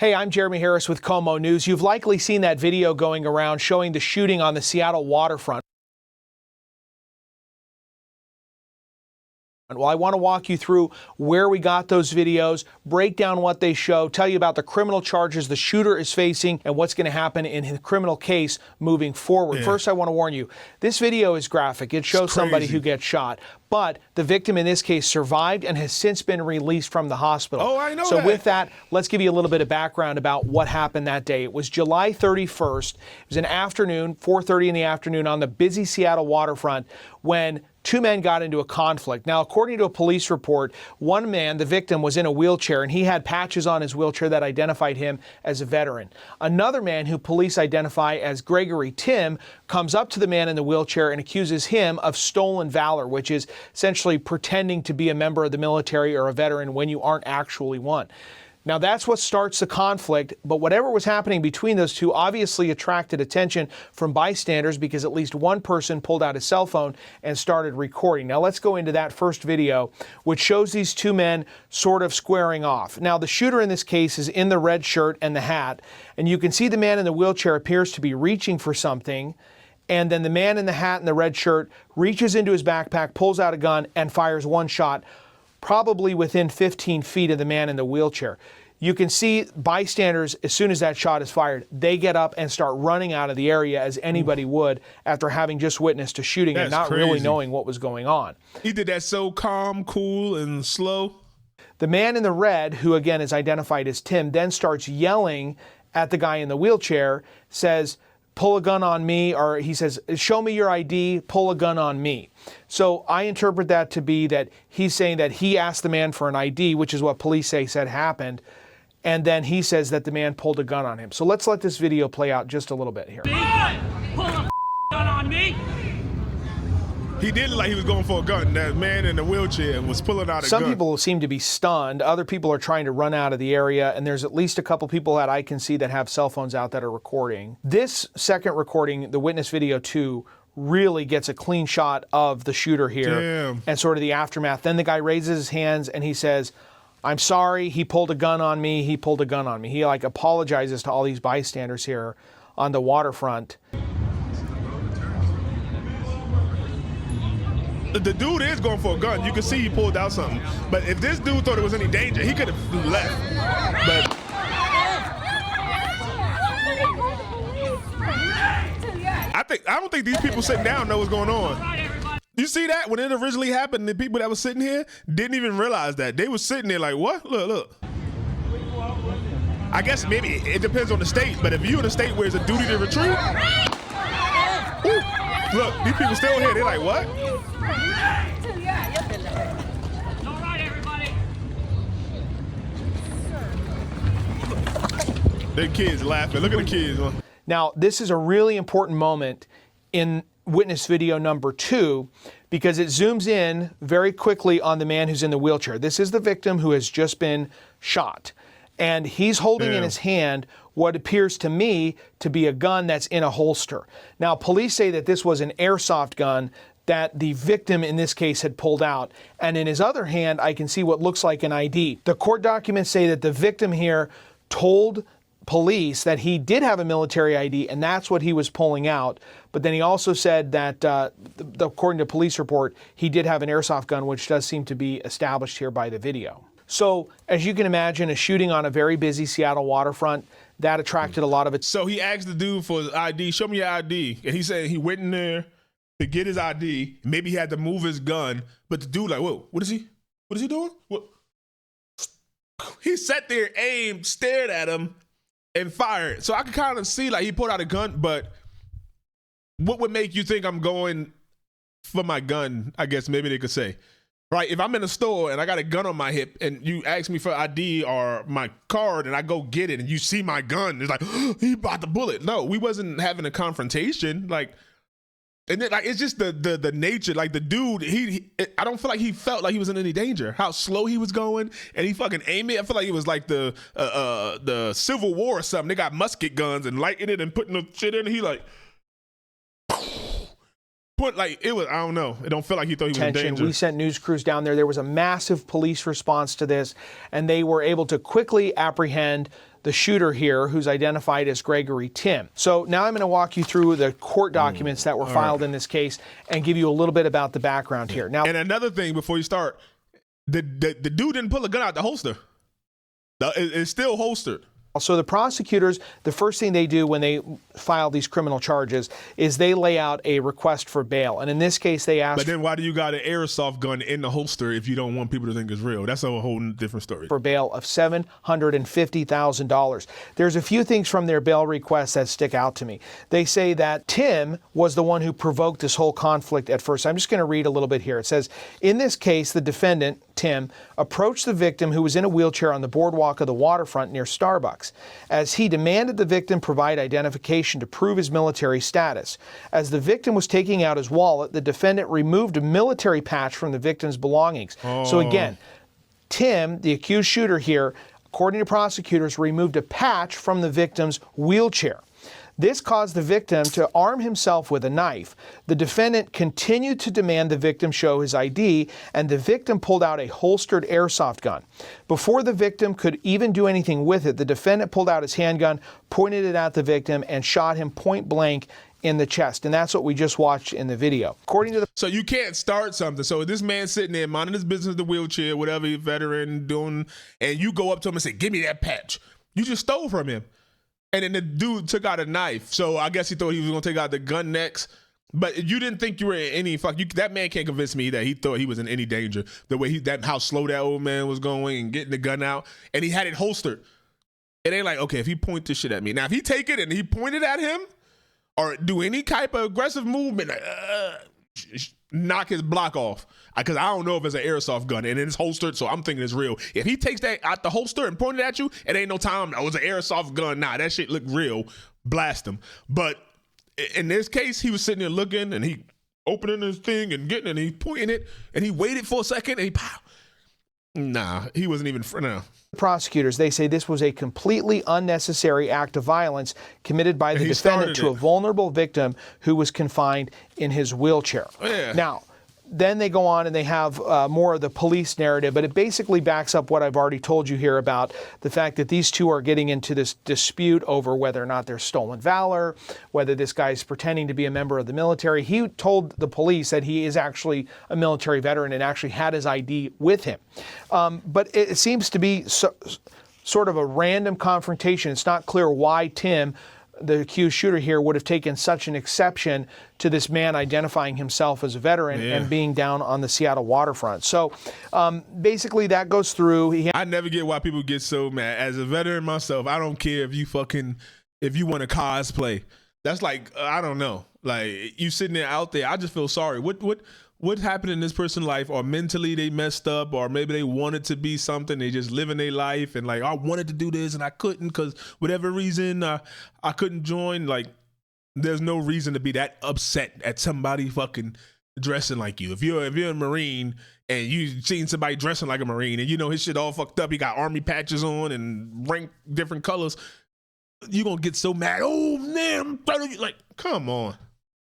Hey, I'm Jeremy Harris with Como News. You've likely seen that video going around showing the shooting on the Seattle waterfront. Well, I want to walk you through where we got those videos, break down what they show, tell you about the criminal charges the shooter is facing and what's going to happen in his criminal case moving forward. First, I want to warn you, this video is graphic. It shows somebody who gets shot. But the victim in this case survived and has since been released from the hospital. Oh, I know so that. With that, let's give you a little bit of background about what happened that day. It was July 31st. It was an afternoon, 4:30 in the afternoon on the busy Seattle waterfront when two men got into a conflict. Now, according to a police report, one man, the victim, was in a wheelchair and he had patches on his wheelchair that identified him as a veteran. Another man, who police identify as Gregory Timm, comes up to the man in the wheelchair and accuses him of stolen valor, which is essentially pretending to be a member of the military or a veteran when you aren't actually one. Now, that's what starts the conflict, but whatever was happening between those two obviously attracted attention from bystanders because at least one person pulled out his cell phone and started recording. Now, let's go into that first video, which shows these two men sort of squaring off. Now, the shooter in this case is in the red shirt and the hat, and you can see the man in the wheelchair appears to be reaching for something, and then the man in the hat and the red shirt reaches into his backpack, pulls out a gun, and fires one shot, probably within 15 feet of the man in the wheelchair. You can see bystanders, as soon as that shot is fired, they get up and start running out of the area as anybody would after having just witnessed a shooting and not really knowing what was going on. He did that so calm, cool, and slow. The man in the red, who again is identified as Tim, then starts yelling at the guy in the wheelchair, says, "Pull a gun on me," or he says, "Show me your ID, pull a gun on me." So I interpret that to be that he's saying that he asked the man for an ID, which is what police say said happened, and then he says that the man pulled a gun on him. So let's let this video play out just a little bit here. Pull a gun on me. He did look like he was going for a gun. That man in the wheelchair was pulling out a gun. Some people seem to be stunned. Other people are trying to run out of the area, and there's at least a couple people that I can see that have cell phones out that are recording. This second recording, the witness video 2, really gets a clean shot of the shooter here and sort of the aftermath. Then the guy raises his hands and he says, "I'm sorry, he pulled a gun on me, he pulled a gun on me." He like apologizes to all these bystanders here on the waterfront. The dude is going for a gun. You can see he pulled out something. But if this dude thought it was any danger, he could have left. But I don't think these people sitting down know what's going on. You see that? When it originally happened, the people that were sitting here didn't even realize that. They were sitting there like, what? Look. I guess maybe it depends on the state, but if you're in a state where it's a duty to retreat, look, these people still here. They're like, what? All right, everybody. The kids laughing. Look at the kids. Huh? Now, this is a really important moment in witness video number 2 because it zooms in very quickly on the man who's in the wheelchair. This is the victim who has just been shot. And he's holding in his hand what appears to me to be a gun that's in a holster. Now, police say that this was an airsoft gun that the victim in this case had pulled out. And in his other hand, I can see what looks like an ID. The court documents say that the victim here told police that he did have a military ID and that's what he was pulling out. But then he also said that, according to police report, he did have an airsoft gun, which does seem to be established here by the video. So, as you can imagine, a shooting on a very busy Seattle waterfront, that attracted a lot of it. So he asked the dude for his ID, show me your ID. And he said he went in there to get his ID. Maybe he had to move his gun. But the dude like, whoa, what is he doing? What? He sat there, aimed, stared at him, and fired. So I could kind of see like he pulled out a gun, but what would make you think I'm going for my gun, I guess maybe they could say. Right, if I'm in a store and I got a gun on my hip and you ask me for ID or my card and I go get it and you see my gun, it's like, oh, he bought the bullet. No, we wasn't having a confrontation. Like, and then like it's just the nature. Like the dude, I don't feel like he felt like he was in any danger. How slow he was going and he fucking aimed it. I feel like it was like the Civil War or something. They got musket guns and lighting it and putting the shit in. And he like. But like it was, I don't know. It don't feel like he thought he was in danger. We sent news crews down there. There was a massive police response to this, and they were able to quickly apprehend the shooter here, who's identified as Gregory Timm. So now I'm going to walk you through the court documents that were filed in this case and give you a little bit about the background here. Now, and another thing before you start, the dude didn't pull a gun out the holster. It's still holstered. So the prosecutors, the first thing they do when they file these criminal charges is they lay out a request for bail. And in this case, they asked But then why do you got an airsoft gun in the holster if you don't want people to think it's real? That's a whole different story. for bail of $750,000. There's a few things from their bail request that stick out to me. They say that Timm was the one who provoked this whole conflict at first. I'm just going to read a little bit here. It says, in this case, the defendant, Timm, approached the victim who was in a wheelchair on the boardwalk of the Waterfront near Starbucks, as he demanded the victim provide identification to prove his military status. As the victim was taking out his wallet, the defendant removed a military patch from the victim's belongings. So again, Timm, the accused shooter here, according to prosecutors, removed a patch from the victim's wheelchair. This caused the victim to arm himself with a knife. The defendant continued to demand the victim show his ID, and the victim pulled out a holstered airsoft gun. Before the victim could even do anything with it, the defendant pulled out his handgun, pointed it at the victim, and shot him point blank in the chest. And that's what we just watched in the video. According to the So you can't start something. So this man sitting there minding his business, the wheelchair, whatever, veteran doing, and you go up to him and say, give me that patch. You just stole from him. And then the dude took out a knife. So I guess he thought he was going to take out the gun next. But you didn't think you were in any that man can't convince me that he thought he was in any danger. The way how slow that old man was going and getting the gun out. And he had it holstered. It ain't like, okay, if he point this shit at me. Now, if he take it and he pointed at him or do any type of aggressive movement, knock his block off. Because I don't know if it's an airsoft gun and it's holstered, so I'm thinking it's real. If he takes that out the holster and pointed at you, it ain't no time. Oh, it's an airsoft gun. Nah, that shit look real. Blast him. But in this case, he was sitting there looking and he opening his thing and getting it and he pointing it and he waited for a second and he pow. Nah, he wasn't even no. prosecutors, they say this was a completely unnecessary act of violence committed by the defendant to a vulnerable victim who was confined in his wheelchair. Yeah. Now, then they go on and they have more of the police narrative, but it basically backs up what I've already told you here about the fact that these two are getting into this dispute over whether or not there's stolen valor, whether this guy's pretending to be a member of the military. He told the police that he is actually a military veteran and actually had his ID with him. But it seems to be sort of a random confrontation. It's not clear why Timm, the accused shooter here, would have taken such an exception to this man identifying himself as a veteran and being down on the Seattle waterfront. So basically that goes through. I never get why people get so mad. As a veteran myself, I don't care if you want to cosplay. That's like, I don't know. Like, you sitting there out there, I just feel sorry. What happened in this person's life, or mentally they messed up, or maybe they wanted to be something, they just living their life and like, I wanted to do this and I couldn't because whatever reason I couldn't join. Like, there's no reason to be that upset at somebody fucking dressing like you. If you're a Marine and you seen somebody dressing like a Marine and you know his shit all fucked up, he got army patches on and rank different colors, you gonna get so mad. Oh man, like, come on.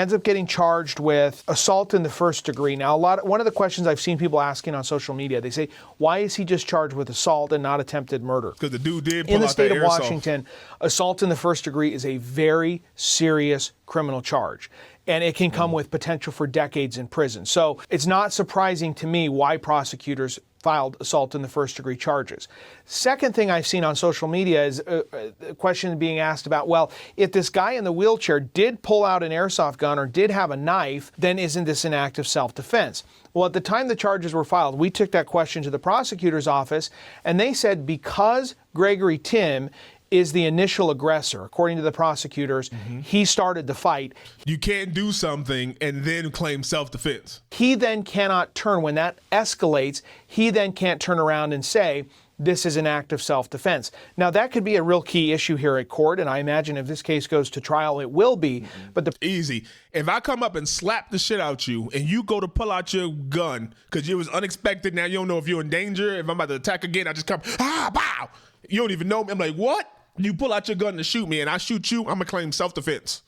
Ends up getting charged with assault in the first degree. Now, one of the questions I've seen people asking on social media, they say, why is he just charged with assault and not attempted murder? Because the dude did pull in the out state that of airsoft. Washington, assault in the first degree is a very serious criminal charge, and it can come with potential for decades in prison. So it's not surprising to me why prosecutors filed assault in the first degree charges. Second thing I've seen on social media is a question being asked about, well, if this guy in the wheelchair did pull out an airsoft gun or did have a knife, then isn't this an act of self-defense? Well, at the time the charges were filed, we took that question to the prosecutor's office, and they said because Gregory Timm is the initial aggressor, according to the prosecutors, he started the fight. You can't do something and then claim self-defense. He then cannot turn, when that escalates, he then can't turn around and say, this is an act of self-defense. Now, that could be a real key issue here at court, and I imagine if this case goes to trial, it will be. But easy. If I come up and slap the shit out you and you go to pull out your gun because it was unexpected, now you don't know if you're in danger, if I'm about to attack again, I just come, bow. You don't even know me. I'm like, what? You pull out your gun to shoot me and I shoot you, I'm going to claim self-defense.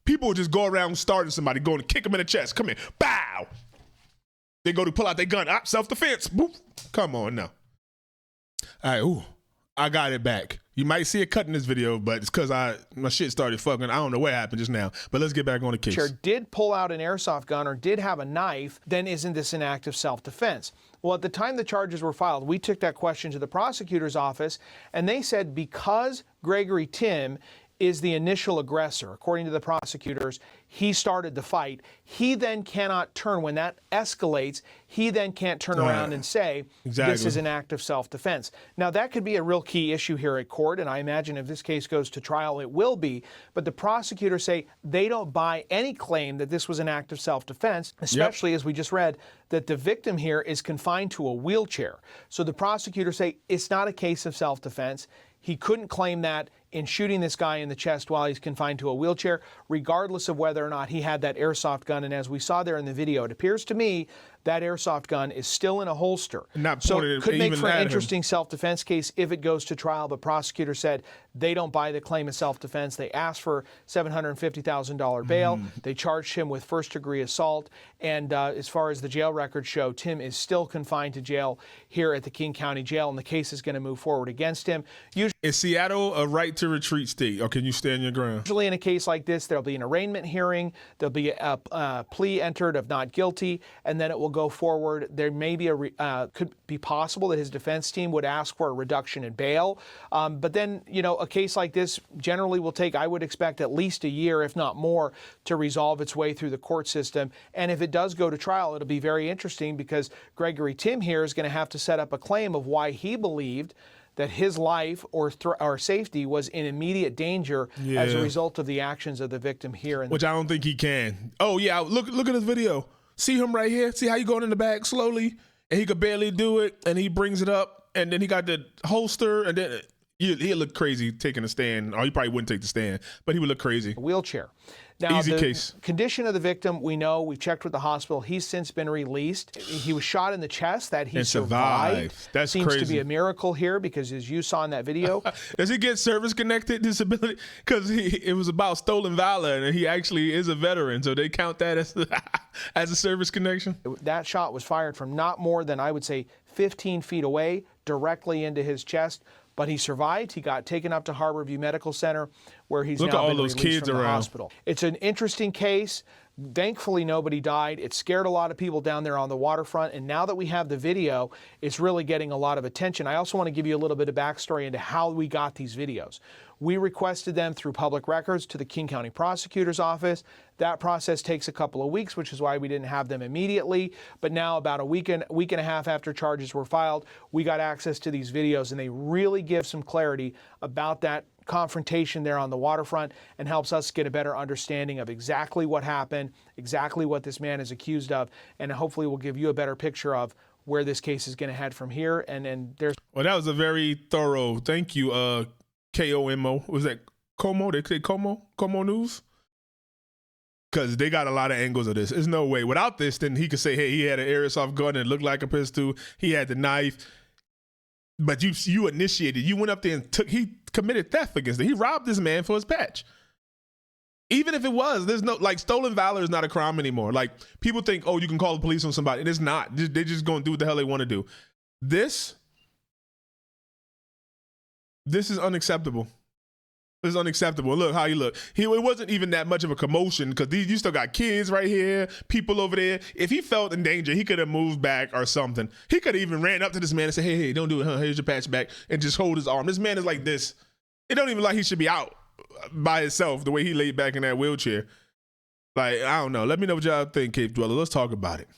People will just go around starting somebody, going to kick them in the chest. Come here. Bow. They go to pull out their gun. Self-defense. Boop. Come on now. All right. Ooh. I got it back. You might see it cut in this video, but it's because my shit started fucking. I don't know what happened just now. But let's get back on the case. Did pull out an airsoft gun or did have a knife, then isn't this an act of self-defense? Well, at the time the charges were filed, we took that question to the prosecutor's office, and they said because Gregory Timm is the initial aggressor, according to the prosecutors, he started the fight. He then cannot turn, when that escalates, he then can't turn around and say, this is an act of self-defense. Now, that could be a real key issue here at court, and I imagine if this case goes to trial, it will be. But the prosecutors say they don't buy any claim that this was an act of self-defense, especially as we just read that the victim here is confined to a wheelchair. So the prosecutors say it's not a case of self-defense. He couldn't claim that in shooting this guy in the chest while he's confined to a wheelchair, regardless of whether or not he had that airsoft gun. And as we saw there in the video, it appears to me that airsoft gun is still in a holster. So it could make for an interesting self-defense case if it goes to trial. But prosecutors said they don't buy the claim of self-defense. They asked for $750,000 bail. They charged him with first-degree assault. And as far as the jail records show, Timm is still confined to jail here at the King County Jail, and the case is going to move forward against him. Is Seattle a right to retreat state, or can you stand your ground? Usually in a case like this, there'll be an arraignment hearing, there'll be a plea entered of not guilty, and then it will go forward. There may be could be possible that his defense team would ask for a reduction in bail. But then, a case like this generally will take, I would expect, at least a year, if not more, to resolve its way through the court system. And if it does go to trial, it'll be very interesting because Gregory Timm here is going to have to set up a claim of why he believed that his life or safety was in immediate danger as a result of the actions of the victim here. Which I don't think he can. Oh, yeah, look at this video. See him right here? See how you going in the back slowly? And he could barely do it, and he brings it up, and then he got the holster, and then he'll look crazy taking a stand. Or he probably wouldn't take the stand, but he would look crazy. Wheelchair. Now, easy case. Condition of the victim, we know, we've checked with the hospital. He's since been released. He was shot in the chest, that he survived. That's seems crazy. To be a miracle here because, as you saw in that video. Does he get service-connected disability? Because it was about stolen valor, and he actually is a veteran, so they count that as a service connection? That shot was fired from not more than, I would say, 15 feet away, directly into his chest. But he survived. He got taken up to Harborview Medical Center, where he's now been released from the hospital. It's an interesting case. Thankfully, nobody died. It scared a lot of people down there on the waterfront. And now that we have the video, it's really getting a lot of attention. I also want to give you a little bit of backstory into how we got these videos. We requested them through public records to the King County Prosecutor's Office. That process takes a couple of weeks, which is why we didn't have them immediately. But now, about a week and a half after charges were filed, we got access to these videos, and they really give some clarity about that confrontation there on the waterfront and helps us get a better understanding of exactly what happened, exactly what this man is accused of, and hopefully will give you a better picture of where this case is going to head from here. And there's... Well, that was a very thorough, thank you, KOMO. Was that Como? They say Como News? Because they got a lot of angles of this. There's no way. Without this, then he could say, hey, he had an airsoft gun and it looked like a pistol. He had the knife. But you initiated. You went up there and he committed theft against it. He robbed this man for his patch. Even if it was, there's no, stolen valor is not a crime anymore. People think, oh, you can call the police on somebody. And it's not. They're just going to do what the hell they want to do. This is unacceptable. This is unacceptable. Look how he looked. It wasn't even that much of a commotion because you still got kids right here, people over there. If he felt in danger, he could have moved back or something. He could have even ran up to this man and said, hey, don't do it. Huh? Here's your patch back, and just hold his arm. This man is like this. It don't even he should be out by himself the way he laid back in that wheelchair. I don't know. Let me know what y'all think, Cape Dweller. Let's talk about it.